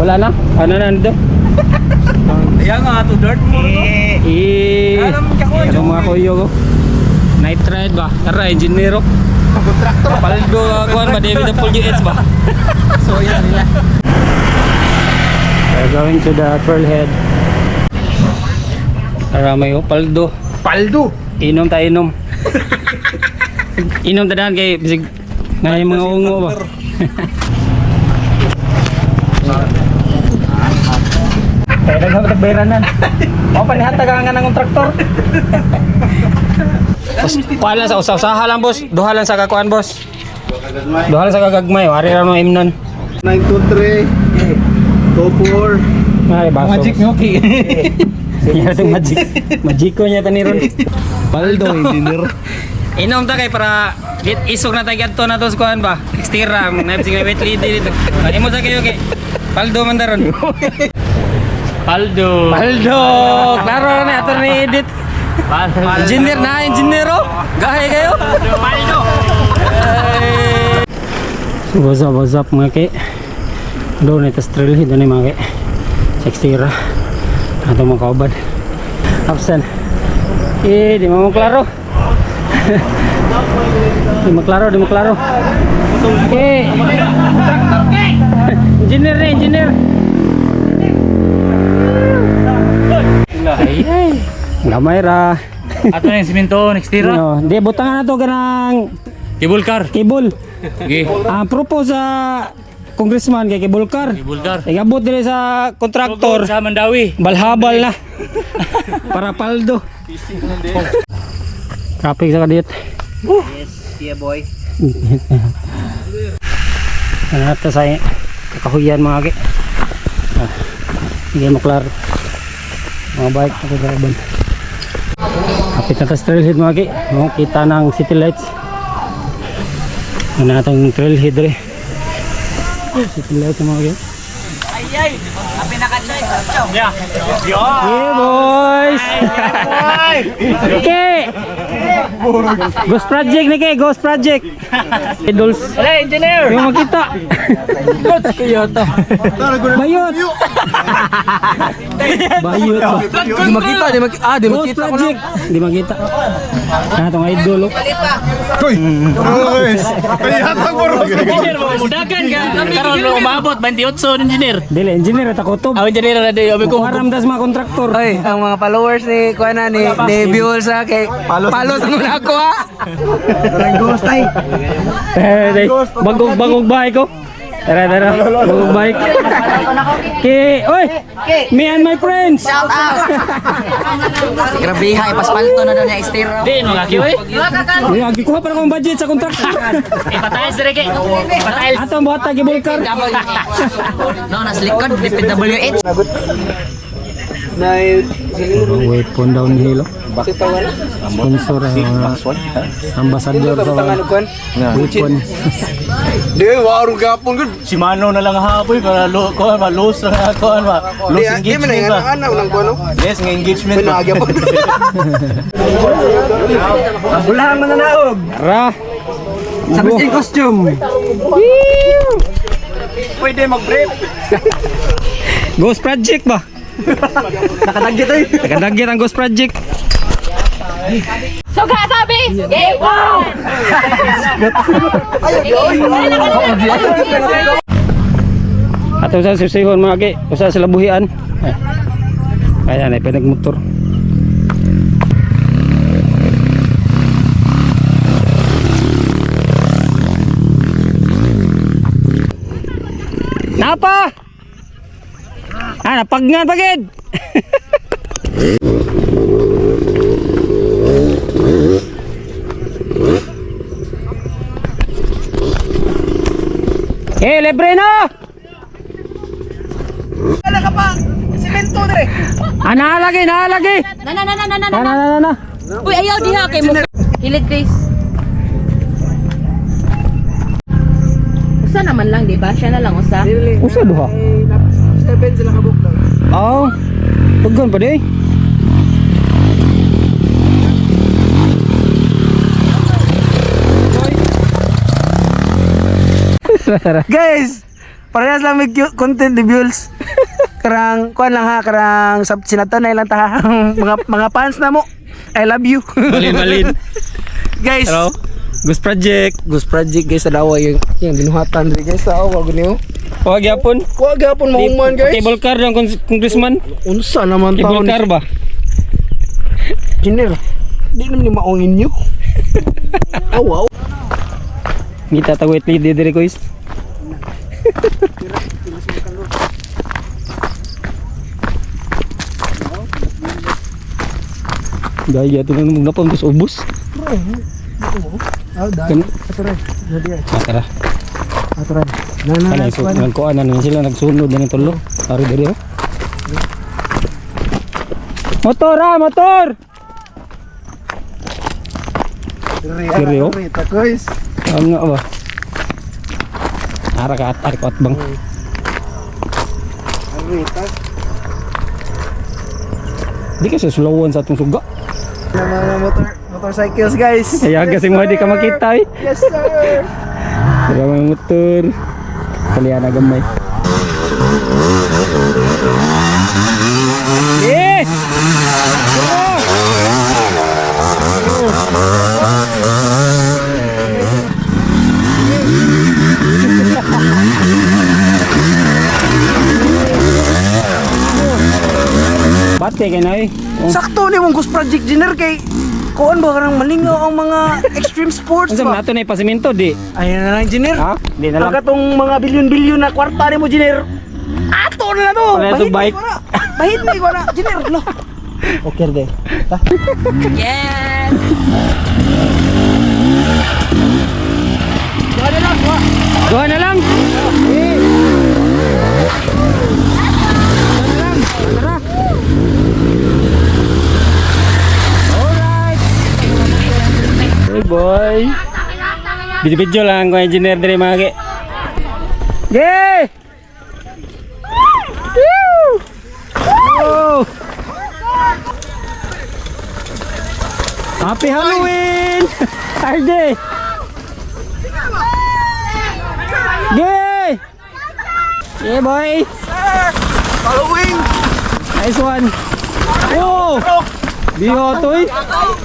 Wala na? Ano na nito? Ayan nga to dirt mo. Ano mga kuyo ko? Night ride ba? Tara, engineer ko. Contractor. Paldo kuan ba David WH ba? So yan nila. We're going to the trailhead. Tara may paldo. Paldo. Inom ta inom. Inom ta daan kay bisig ngay mga ungo ba. Kaya daghang tagberanan. O panihatag nga ng traktor. Kuala sa usaw-usaha lang boss. Duha lang sa kakuan boss. Duha lang sa kagagmay. Wari ra no imnon. 923 24 Ay baso. Magic Noki. Sige itong magic. Magiko niya taniron. Paldo engineer. Inom ta kay para isog na tayo adto na to sa kuan ba. Extira na sige wait lady dito. Imo sa kayo kay Paldo man daron. Paldo. Klaro na ato ni edit. Engineer na engineero. Gahe kayo. Paldo. What's up mga ke? Doon ito trail hid ni mga ke. Extira. Ato mga kaubad. Absen. Di mo klaro. Di mo klaro. Okay. Engineer. Gamay ra. Ato na yung simento, next tira. No, di butangan na to ganang Cable car. cable. Okay. Propose sa congressman kay cable car. Cable car. Igabot dire sa kontraktor. Sa Mandawi. Balhabal na. Para paldo. Traffic sa kadiyot. Yes, yeah boy. Ito sa kakahuyan mga ki. Hindi mo klaro. Mga bike na kagaraban. Kapit na tas trailhead mga ki. Kita ng city lights. Ano natang trailhead rin. City lights mga ki. Ay, happy na ka-choy. Yeah. Yeah boys! Okay! Ghost project ni Kay, ghost project. Idols. Hey, engineer. Yung makita. Ghost kaya to. Bayot. Bayot ba? Di makita, di makita. Di Ghost makita ko project. Di makita. Ah, itong idol. Koy. Kayatang ko rin. Engineer, mudagan ka. Karon mo umabot 28 engineer. Dili, engineer at ako to. Engineer na di obi ko. Kuharam das mga kontraktor. Ay, ang mga followers ni Kuana ni Biol sa kay Palos muna ako ha. Parang ghost ay. Bagong bahay ko. Tara, bagong bahay. Oy! Me and my friends! Grabe ha, ipaspalto na daw niya estero. Di mo gaki oy. Uy, gikuha pa na akong budget sa kontraktor. Ipatayos dire kay. Ipatayos. Ato ang buhat tagi bulkar. No, nas likod DPWH. Weapon downhill. Sponsor ambassador sa weapon. Di, warung gapon gud. Si Mano na lang hapoy para ko ma lose na ko ma. Lose Di man engagement nga ba. anak nang bono. Yes, ng engagement ba. Pinagya po. Bulahan man na naog. Tara. Sabi sa costume. Pwede mag-brief. Ghost project ba? Nakadagit ay. Nakadagit ang ghost project. Suga sabi! Game on! Ato sa susihon mga ki. Usa sila buhian. Kaya na pinagmotor. Napa? Napagngan pagid. Libre na! Wala ka pa. Semento dire. Nalagi! Na. Uy, ayaw diha kay mo. Hilid face. Usa naman lang, di ba? Siya na lang usa. Usa duha. 7 sila kabuk daw. Oo. Tugon pa di. Guys, parehas lang may content ni Bules. Karang kuan lang ha, karang sinatanay lang ta mga fans na mo. I love you. Malin. Guys. Hello. Ghost Project. Ghost Project guys, sa dawa yung binuhatan rin guys. Sa awa gani oh. Huwag yapon. Kuwag hapon mahuman guys. Cable car ng congressman. Unsa naman Cable car ba? Engineer, di naman ni maungin nyo. Oh wow. Kita tagwit lady dire guys. Gaya tu nang napon terus ubus. Oh, Kan aturan. tara. Aturan. Kana iso nang kuan na sila nagsunod na ng tulo. Ari dire oh. Motor ah, motor. Seryo? guys. Ang nga ba? Ara ka atar ko at bang. Di ka sa slowan sa atong suga. Mga motorcycles guys. Kaya kasi mo di ka makita eh. Yes sir. Kaya mga motor. Kalian na gamay. Eh! Bate kay na eh. Sakto ni mong Ghost Project Engineer kay kuan ba karang malingaw ang mga extreme sports Unsa ba? nato na ipasimento di? Ayun na lang engineer. Ha? Di na lang. Pagkatong mga bilyon-bilyon na kwarta ni mo engineer. Ato na to. Wala na to bike. Bahid na ikaw na engineer. Lo. Okay de. Yes! Duha na lang. Hey boy. Video-video lang ko engineer dari mga ge. Ge! Oh! Happy Halloween! Arde! Ge! Yeah boy! Following. Nice one! Oh! Diho toy!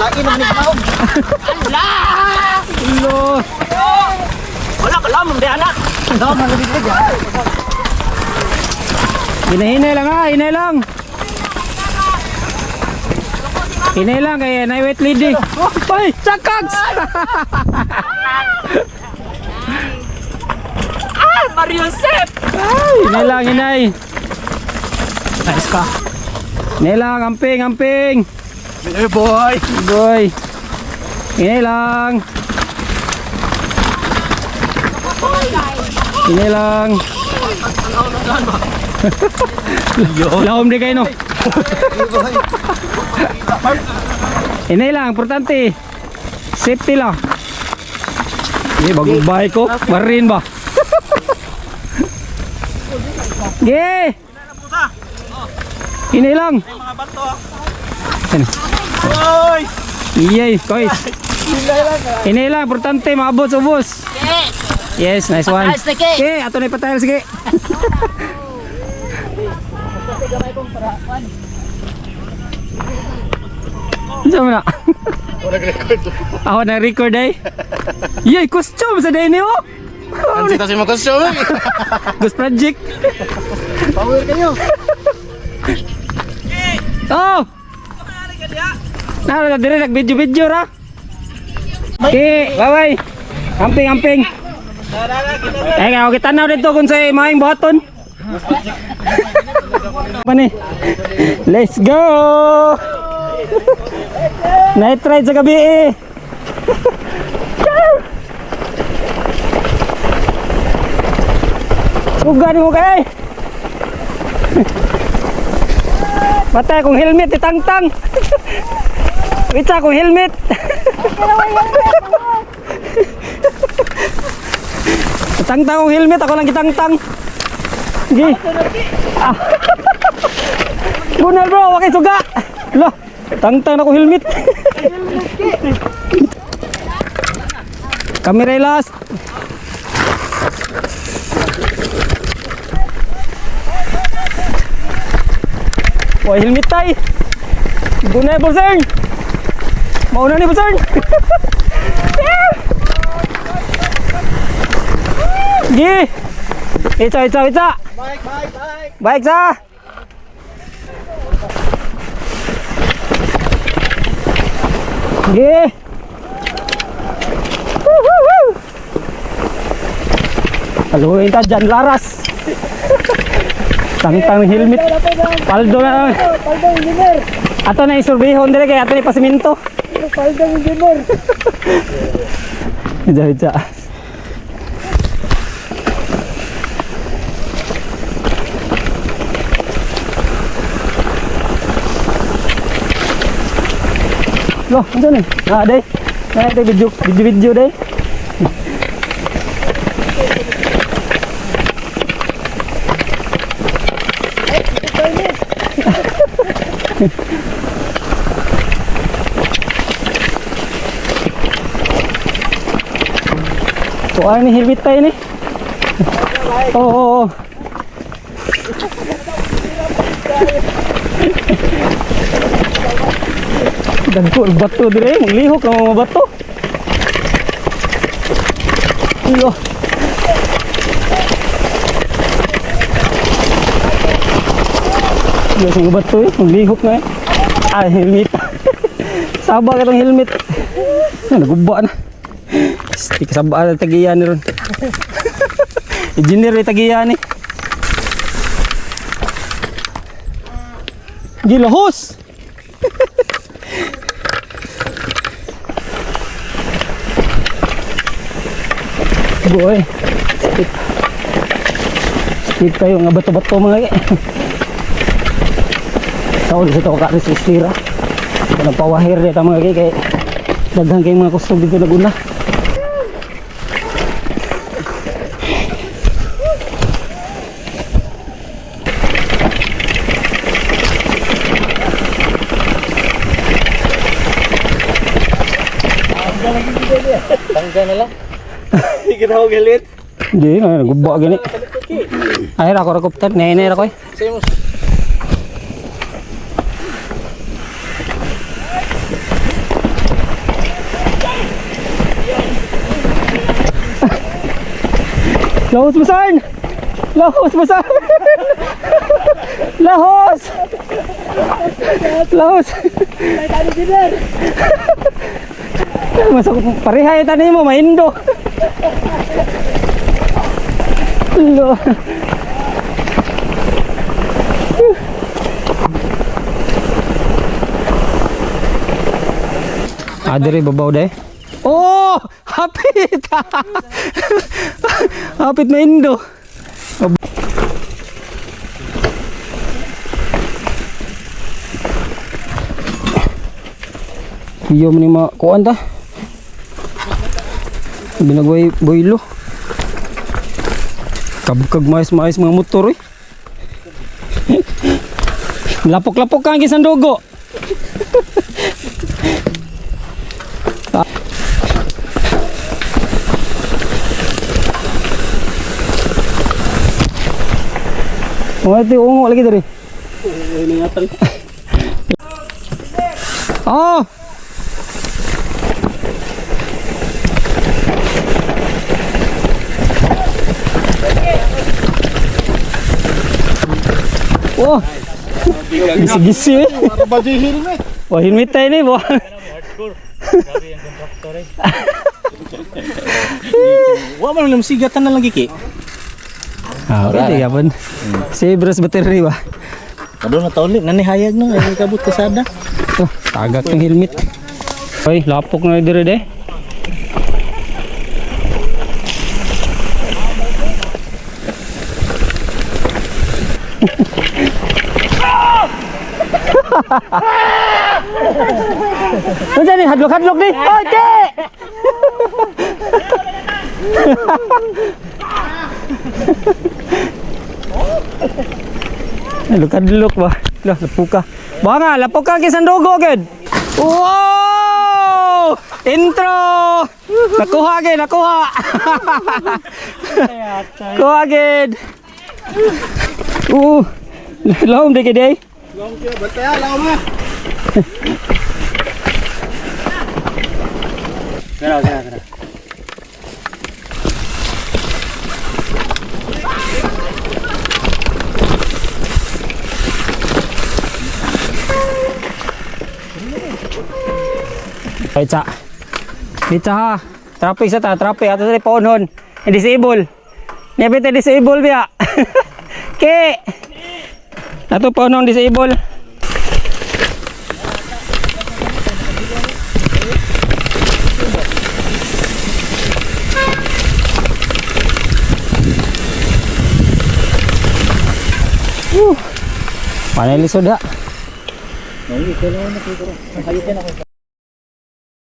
Lagi na ni Pao. Hello! Wala ka lamang di anak. No, magbibilig. Hinay lang ha, hinay lang! Hinay lang kaya na-wet lady. Ay! Chakags! Mario Sep! Ay! Hinay lang, hinay! Nice ka. Hinay lang, amping! Hey boy. Boy! Hinay lang! Hinay lang! Lahom di kayo no? Hinay lang, importante! Safety lang! Bagong bahay ko, marin ba? Ge! Hinay lang! Iyay, kois! Hinay lang, importante, maabot sa ubos! Yes, nice one! Okay, ato na ipatayal, sige! Saan mo na? Ako nag-record ay. Yay, costume sa day niyo. Ansi ta si mga costume. Ghost Project. Power kayo. Oh! Nara dire nag-video ra. Okay, bye-bye. Amping. Eh, ako kita na dito kung sa maing buhaton. Pani. Let's go! Night ride sa gabi eh. Sugan mo kay. Patay akong helmet itangtang. Witsa akong helmet. Itangtang akong helmet, ako lang itangtang. Gi. Bunal bro, wakay suga. Lo, tangtang ako helmet. Kamera last. Wah, helmet tay. Dunay Bulsern. Mauna ni Bulsern. Gi. Itsa. Baik sa. Gi. Haluin ta dyan, laras. Tangtang helmet. Paldo na. Paldo engineer. Ato na isurbihon dire kay ato ni pasiminto. Paldo engineer. Itsa. Loh, ano ni? Day. Na ito video day. Kuha ni helmet tayo ni. Oo. Dagko bato dire, maglihok ang mga bato. Iyo. Iyo sa mga bato maglihok na Ay, helmet. Saba ka tong helmet. Naguba na. Di kasaba na tagiyan ni ron. Engineer ay tagiyan ni. Gilahos. Boy. Stip kayo nga bato-bato mga Saul sa to ka sa stira. Kanang pawahir dito mga kay daghang kay mga kusog dito naguna. Tangga na lang. Hindi kita ako galit. Hindi, nagubba gani. Ay, ako rakopter. Nene ako eh. Sa'yo mo. Lahos Busan! Lahos Busan! Lahos! Lahos! Masuk parihay tani mo maindo. Lo. Adere babaw deh. Oh, hapit. Hapit maindo. Iyo man yung mga kuwan ta. Binagway boylo. Kabukag mais mga motor eh. Lapok-lapok ka ang isang dugo. Oh, ito ungo lagi dari. Ingatan. Oh. Oh. Gisi-gisi eh. Baju helmet. Wah, helmet tayo ni bo. Wa man lang sigatan na lagi ki. Ah, okay, yapon. Si bros battery ba? Kado na taulit nanihayag na ay kabut kasada. Oh, tagak ng helmet. Oy, lapok na dire de. Ano ni hadlok-hadlok ni? Oke. Hadlok-hadlok ba? Lah, lapok ka. Banga, lapok ka kisan dugo gid. Wow! Intro! Nakuha gid, nakuha. Kuha gid. Lahom de gid eh. Bantayan, lawa mo. Kira. Pizza ha. Traffic sa ta, traffic ato sa paunhon. Disable. Niyabit disable biya. Ke. Ato paunhon disable. Panay lisod ha.